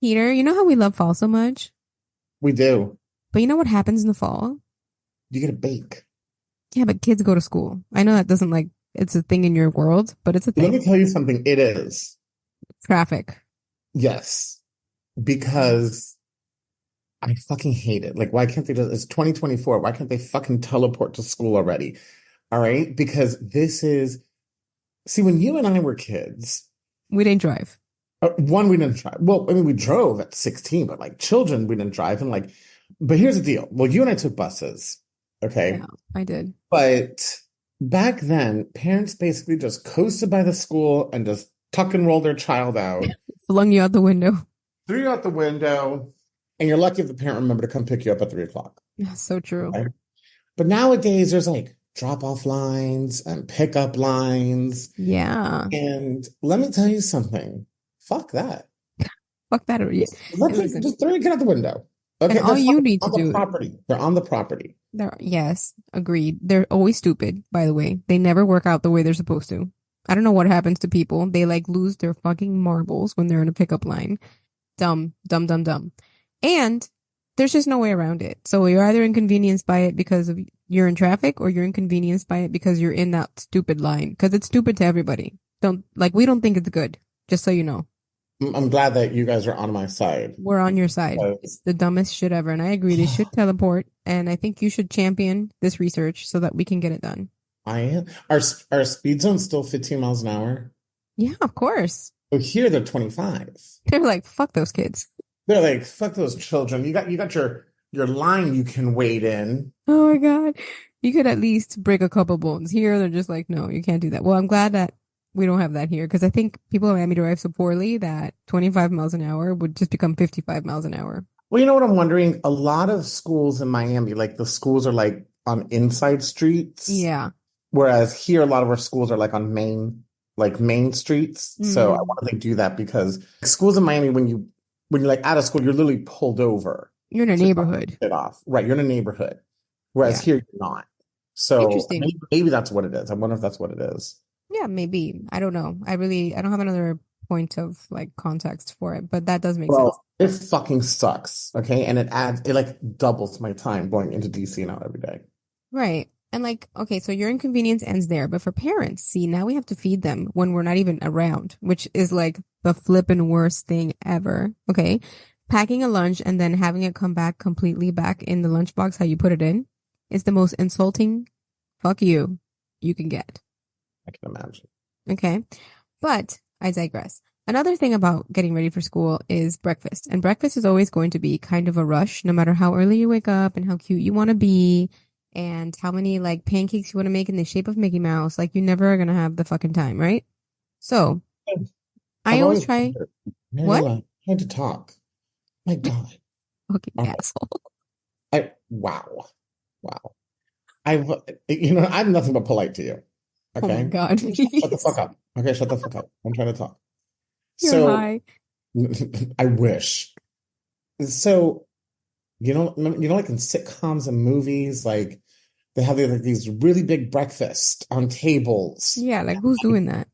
Peter, you know how we love fall so much? We do. But you know what happens in the fall? You get a bake. Yeah, but kids go to school. I know that doesn't like it's a thing in your world, but it's a Let thing. me tell you something. It is. Traffic. Yes. Mm. Because I fucking hate it. Like, why can't they just, it's 2024. Why can't they fucking teleport to school already? All right. Because see, when you and I were kids, We didn't drive. one, we didn't drive. Well, I mean, we drove at 16, but like children, we didn't drive. And like, but here's the deal. Well, you and I took buses. Okay. Yeah, I did. But back then, parents basically just coasted by the school and just tuck and roll their child out, Flung you out the window. threw you out the window, and you're lucky if the parent remembered to come pick you up at 3 o'clock. So true. Right? But nowadays, there's like drop-off lines and pickup lines. Yeah. And let me tell you something. Fuck that. Fuck that. Let them Listen, just throw your kid out the window. and Okay, all they're you fucking need to on the do, property. They're on the property. yes, agreed. They're always stupid, by the way. They never work out the way they're supposed to. I don't know what happens to people. They like lose their fucking marbles when they're in a pickup line. Dumb, dumb, dumb, dumb. And there's just no way around it. So you're either inconvenienced by it because of you're in traffic or you're inconvenienced by it because you're in that stupid line. Because it's stupid to everybody. We don't think it's good. Just so you know. I'm glad that you guys are on my side. We're on your side. It's Because the dumbest shit ever. And I agree. They should teleport. And I think you should champion this research so that we can get it done. I am. Our speed zone's still 15 miles an hour. Yeah, of course. So here they're 25. They're like, fuck those kids. They're like, fuck those children. You got your line you can wait in. Oh my God. You could at least break a couple bones. Here, they're just like, no, you can't do that. Well, I'm glad that we don't have that here because I think people in Miami drive so poorly that 25 miles an hour would just become 55 miles an hour. Well, you know what I'm wondering? A lot of schools in Miami, like the schools are like on inside streets, Yeah. whereas here a lot of our schools are like on main streets. So I Mm. wonder if they do that because schools in Miami, when you're like out of school, you're literally pulled over You're in a to drop neighborhood. it off. Right, you're in a neighborhood. Whereas Yeah. here you're not. So Interesting. maybe that's what it is. I wonder if that's what it is. Yeah, maybe. I don't know. I don't have another point of like context for it, but that does make sense. Well, it fucking sucks. Okay. And it like doubles my time going into DC now every day. Right. And like, okay, so your inconvenience ends there, but for parents, see, now we have to feed them when we're not even around, which is like the flippin' worst thing ever. Okay. Packing a lunch and then having it come back completely back in the lunchbox, how you put it in, is the most insulting fuck you can get. I can imagine. Okay. But I digress. Another thing about getting ready for school is breakfast. And breakfast is always going to be kind of a rush, no matter how early you wake up and how cute you want to be and how many like pancakes you want to make in the shape of Mickey Mouse. Like you never are going to have the fucking time, right? So I I've always always try, wondered, what? Mariella, I had to talk. My God. Fucking All right. asshole. Wow. Wow. I've, I'm nothing but polite to you. Oh my Okay. God, Shut the fuck please. up. Okay. Shut the fuck up. I'm trying to talk. You're So high. I wish. So, like in sitcoms and movies, like they have like these really big breakfasts on tables. Yeah, like who's doing that?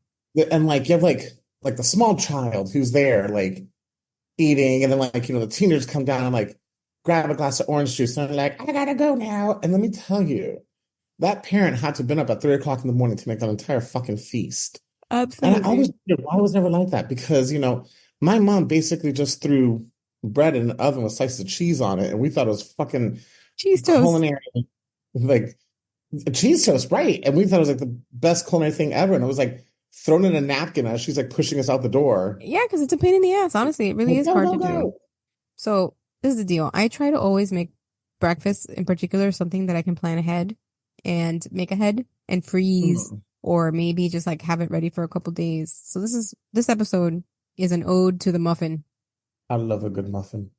And like you have like the small child who's there, like eating, and then like, the teenagers come down and like grab a glass of orange juice and they're like, I gotta go now. And let me tell you, that parent had to have been up at 3 o'clock in the morning to make that entire fucking feast. And I always Absolutely. wondered why I was never like that because, my mom basically just threw bread in the oven with slices of cheese on it, and we thought it was fucking Cheese toast. culinary, like cheese toast, right? And we thought it was like the best culinary thing ever. And it was like thrown in a napkin as she's like pushing us out the door. Yeah, because it's a pain in the ass. Honestly, it really Like, is go, hard go, to do. go. So this is the deal. I try to always make breakfast in particular something that I can plan ahead and make ahead and freeze Mm, or maybe just like have it ready for a couple days. So this episode is an ode to the muffin. I love a good muffin.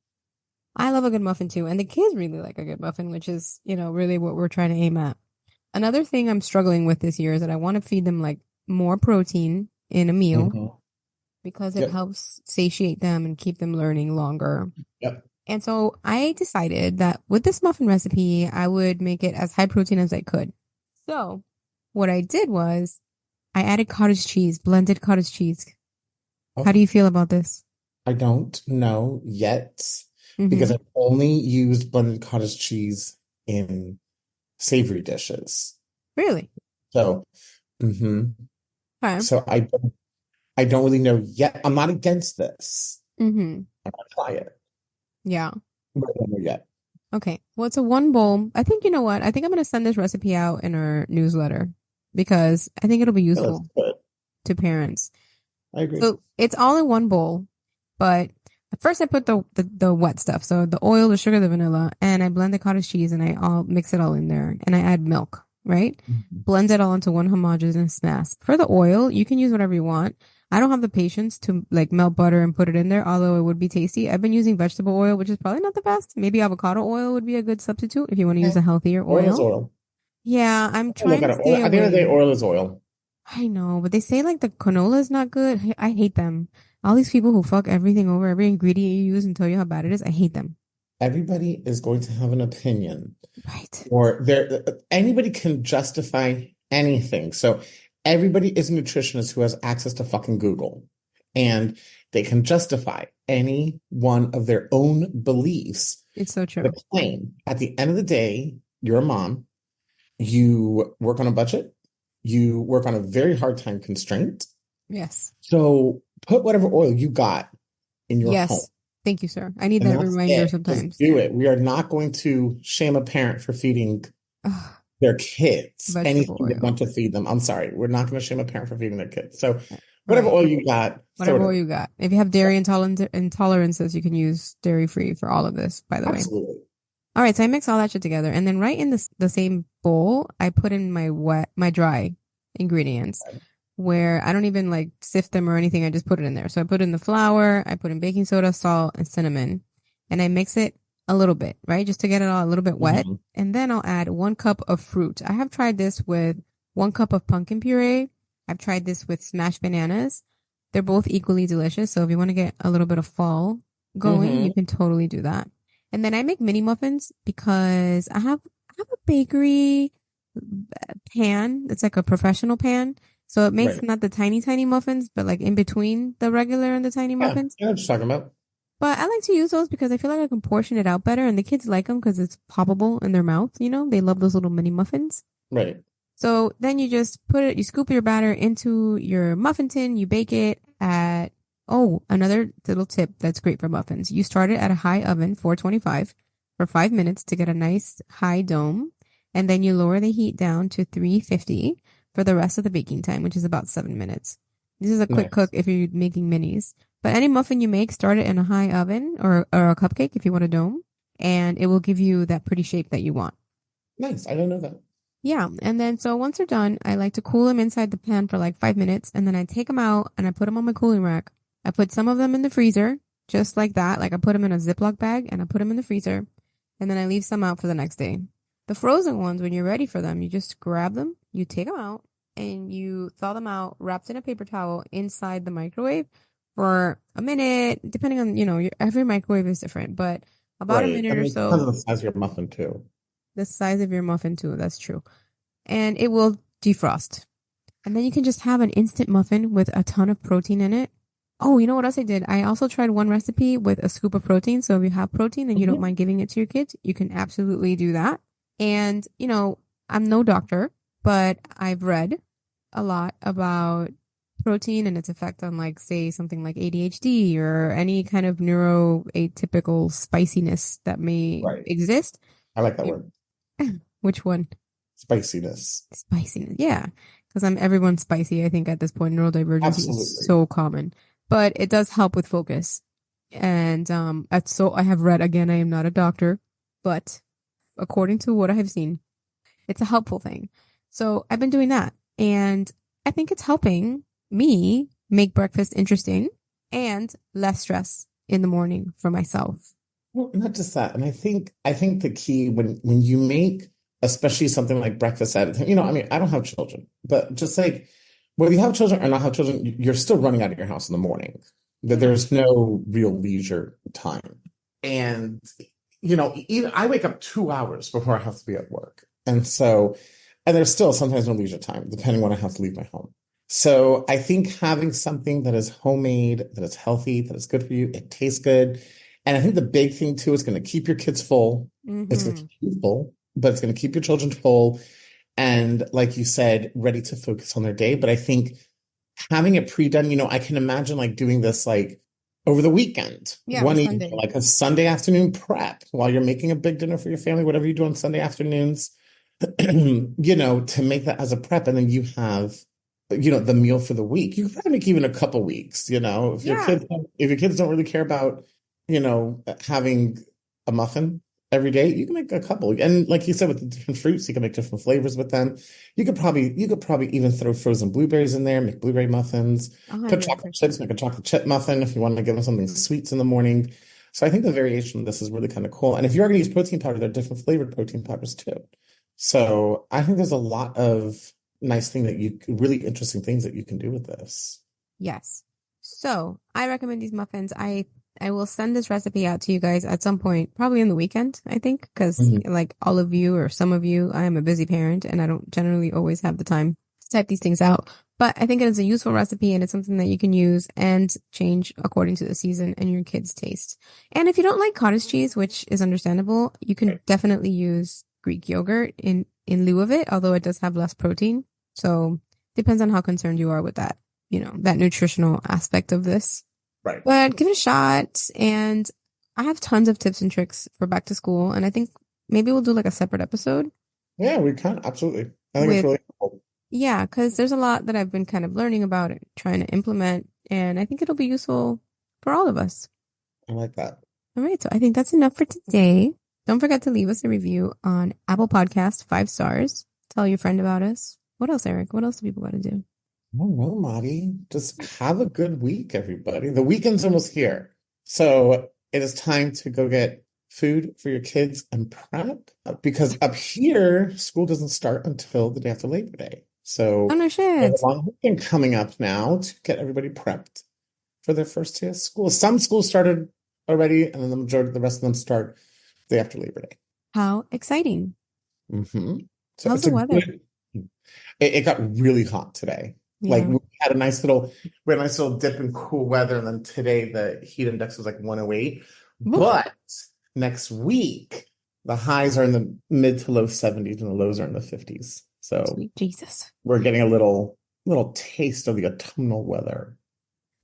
I love a good muffin too, and the kids really like a good muffin, which is, really what we're trying to aim at. Another thing I'm struggling with this year is that I want to feed them like more protein in a meal Hmm. because it Yep. helps satiate them and keep them learning longer. Yep. And so I decided that with this muffin recipe, I would make it as high protein as I could. So what I did was I added cottage cheese, blended cottage cheese. How do Okay. you feel about this? I don't know yet because Mm-hmm. I've only used blended cottage cheese in savory dishes. Really? So, mhm. Okay. So I don't really know yet. I'm not against this. Mm-hmm. I'm gonna try it, Yeah. but I don't know yet. Okay. Well, it's a one bowl. I think you know what? I think I'm gonna send this recipe out in our newsletter because I think it'll be Yeah, that's useful good. to parents. I agree. So it's all in one bowl, but at first I put the wet stuff. So the oil, the sugar, the vanilla, and I blend the cottage cheese and I all mix it all in there and I add milk, right? Mhm. Blend it all into one homogeneous mass. For the oil, you can use whatever you want. I don't have the patience to like melt butter and put it in there, although it would be tasty. I've been using vegetable oil, which is probably not the best. Maybe avocado oil would be a good substitute if you want to use Okay. a healthier Oil is oil. oil. Yeah, I'm Look trying at to it. Oil, stay at the end of the day, away. oil is oil. I know, but they say like the canola is not good. I hate them. All these people who fuck everything over, every ingredient you use and tell you how bad it is, I hate them. Everybody is going to have an opinion, Right. or there anybody can justify anything. So everybody is a nutritionist who has access to fucking Google, and they can justify any one of their own beliefs It's so with true. a claim. At the end of the day, you're a mom. You work on a budget. You work on a very hard time constraint. Yes. So put whatever oil you got in your home. Yes. Thank you, sir. I need And that that's reminder it. Just sometimes. do it. We are not going to shame a parent for feeding Ugh, their kids vegetable anything they oil. want to feed them. I'm sorry. We're not going to shame a parent for feeding their kids. So whatever Right. oil you got, throw it Whatever in oil there. you got. If you have dairy intolerances, you can use dairy free for all of this, by the way. Absolutely. All right, so I mix all that shit together, and then right in the same bowl, I put in my dry ingredients, where I don't even like sift them or anything. I just put it in there. So I put in the flour, I put in baking soda, salt, and cinnamon, and I mix it a little bit, right, just to get it all a little bit wet. Mhm. And then I'll add 1 cup of fruit. I have tried this with 1 cup of pumpkin puree. I've tried this with smashed bananas. They're both equally delicious. So if you want to get a little bit of fall going, you Mhm. can totally do that. And then I make mini muffins because I have a bakery pan. It's like a professional pan. So it makes Right. not the tiny, tiny muffins, but like in between the regular and the tiny Yeah. muffins. I know what you're talking about. But I like to use those because I feel like I can portion it out better and the kids like them because it's poppable in their mouth. You know, they love those little mini muffins. Right. So then you just you scoop your batter into your muffin tin, you bake it at, oh, another little tip that's great for muffins. You start it at a high oven, 425, for 5 minutes to get a nice high dome. And then you lower the heat down to 350 for the rest of the baking time, which is about 7 minutes. This is a quick cook Nice. if you're making minis. But any muffin you make, start it in a high oven or a cupcake if you want a dome, and it will give you that pretty shape that you want. Nice. I didn't know that. Yeah, and then so once they're done, I like to cool them inside the pan for like 5 minutes, and then I take them out and I put them on my cooling rack. I put some of them in the freezer, just like that. Like I put them in a Ziploc bag and I put them in the freezer, and then I leave some out for the next day. The frozen ones, when you're ready for them, you just grab them, you take them out, and you thaw them out wrapped in a paper towel inside the microwave for a minute, depending on, every microwave is different, but about a Right. minute And or it depends on so, the size of your muffin too. the size of your muffin too, that's true. And it will defrost. And then you can just have an instant muffin with a ton of protein in it. Oh, you know what else I did? I also tried one recipe with a scoop of protein. So if you have protein and you don't Mhm. mind giving it to your kids, you can absolutely do that. And, I'm no doctor, but I've read a lot about protein and its effect on, like, say, something like ADHD or any kind of neuroatypical spiciness that may Right. exist. I like that word. Which one? Spiciness. Spiciness. Yeah. Because I'm everyone's spicy, I think, at this point. Neurodivergency is Absolutely. so common. But it does help with focus. And I have read again, I am not a doctor, but according to what I have seen, it's a helpful thing. So I've been doing that. And I think it's helping me make breakfast interesting and less stress in the morning for myself. Well, not just that. And I think the key when you make especially something like breakfast at I mean, I don't have children, but just like whether you have children or not have children, you're still running out of your house in the morning. That Yeah. there's no real leisure time. And even I wake up 2 hours before I have to be at work. And there's still sometimes no leisure time, depending when I have to leave my home. So I think having something that is homemade, that is healthy, that is good for you, it tastes good. And I think the big thing too is going to keep your kids full. It's going to Mm-hmm. keep you full, but it's going to keep your children full. And like you said, ready to focus on their day. But I think having it pre-done, I can imagine like doing this like over the weekend, Yeah, or one evening, Sunday. like a Sunday afternoon prep while you're making a big dinner for your family, whatever you do on Sunday afternoons, to make that as a prep. And then you have, the meal for the week. You can probably make even a couple weeks, Yeah. if your kids don't really care about, having a muffin every day, you can make a couple. And like you said, with the different fruits, you can make different flavors with them. You could probably even throw frozen blueberries in there, make blueberry muffins, put chocolate 100%. chips, make a chocolate chip muffin if you want to give them something sweets in the morning. So I think the variation of this is really kind of cool. And if you are going to use protein powder, there are different flavored protein powders too. So I think there's a lot of really interesting things that you can do with this. Yes. So I recommend these muffins. I will send this recipe out to you guys at some point, probably in the weekend, I think, because Mhm. like all of you or some of you, I am a busy parent and I don't generally always have the time to type these things out. But I think it is a useful recipe and it's something that you can use and change according to the season and your kids' taste. And if you don't like cottage cheese, which is understandable, you can definitely use Greek yogurt in lieu of it, although it does have less protein. So depends on how concerned you are with that, that nutritional aspect of this. Right. But give it a shot. And I have tons of tips and tricks for back to school. And I think maybe we'll do like a separate episode Yeah, we can. Absolutely. I think it's with, really cool. yeah, because there's a lot that I've been kind of learning about and trying to implement. And I think it'll be useful for all of us. I like that. All right. So I think that's enough for today. Don't forget to leave us a review on Apple Podcast, 5 stars. Tell your friend about us. What else, Eric? What else do people got to do? Oh, well, Marty, just have a good week, everybody. The weekend's almost here. So it is time to go get food for your kids and prep because up here, school doesn't start until the day after Labor Day. Oh, So no we have a shit. long weekend coming up now to get everybody prepped for their first day of school. Some schools started already, and then the rest of them start the day after Labor Day. How exciting. hmm So How's it's the a weather? good. It got really hot today. Like Yeah. we had a nice little dip in cool weather, and then today the heat index was like 108. Woof. But next week the highs are in the mid to low 70s and the lows are in the 50s. So Sweet Jesus. we're getting a little taste of the autumnal weather.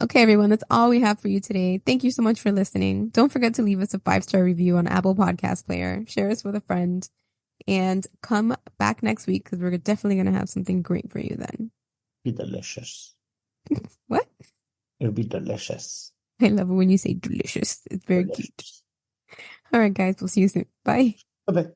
Okay, everyone, that's all we have for you today. Thank you so much for listening. Don't forget to leave us a 5 star review on Apple Podcast Player. Share us with a friend and come back next week because we're definitely going to have something great for you then. Be delicious. What? It'll be delicious. I love it when you say delicious. It's very cute. Delicious. All right, guys, we'll see you soon. Bye. Bye-bye.